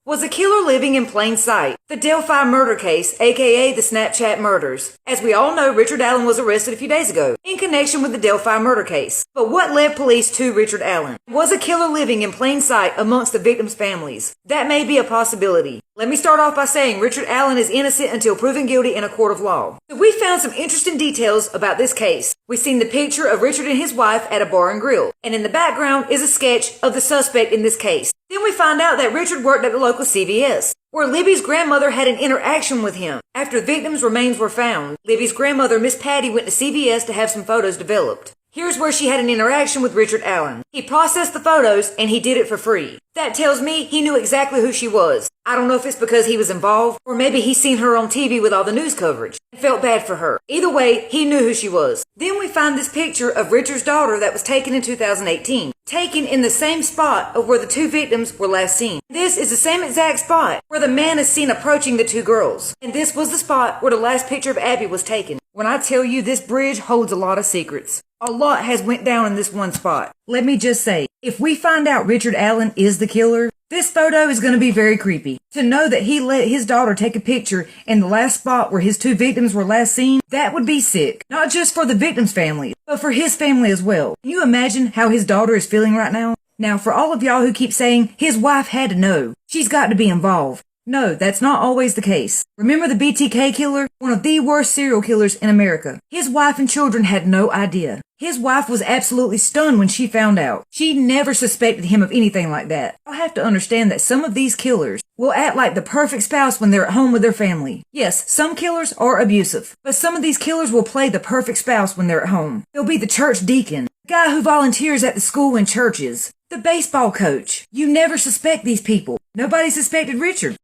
Was a killer living in plain sight? The Delphi murder case, aka the Snapchat murders. As we all know, Richard Allen was arrested a few days ago in connection with the Delphi murder case. But what led police to Richard Allen? Was a killer living in plain sight amongst the victims' families? That may be a possibility. Let me start off by saying Richard Allen is innocent until proven guilty in a court of law. So we found some interesting details about this case. We've seen the picture of Richard and his wife at a bar and grill, and in the background is a sketch of the suspect in this case. Then we find out that Richard worked at the local CVS, where Libby's grandmother had an interaction with him. After the victim's remains were found, Libby's grandmother, Miss Patty, went to CVS to have some photos developed. Here's where she had an interaction with Richard Allen. He processed the photos, and he did it for free. That tells me he knew exactly who she was. I don't know if it's because he was involved, or maybe he's seen her on TV with all the news coverage and felt bad for her. Either way, he knew who she was. Then we find this picture of Richard's daughter that was taken in 2018. Taken in the same spot of where the two victims were last seen. This is the same exact spot where the man is seen approaching the two girls. And this was the spot where the last picture of Abby was taken. When I tell you this bridge holds a lot of secrets. A lot has went down in this one spot. Let me just say, if we find out Richard Allen is the killer, this photo is going to be very creepy. To know that he let his daughter take a picture in the last spot where his two victims were last seen, that would be sick. Not just for the victim's family, but for his family as well. Can you imagine how his daughter is feeling right now? Now, for all of y'all who keep saying his wife had to know, she's got to be involved. No, that's not always the case. Remember the BTK killer? One of the worst serial killers in America. His wife and children had no idea. His wife was absolutely stunned when she found out. She never suspected him of anything like that. I'll have to understand that some of these killers will act like the perfect spouse when they're at home with their family. Yes, some killers are abusive, but some of these killers will play the perfect spouse when they're at home. They'll be the church deacon, the guy who volunteers at the school and churches, the baseball coach. You never suspect these people. Nobody suspected Richard.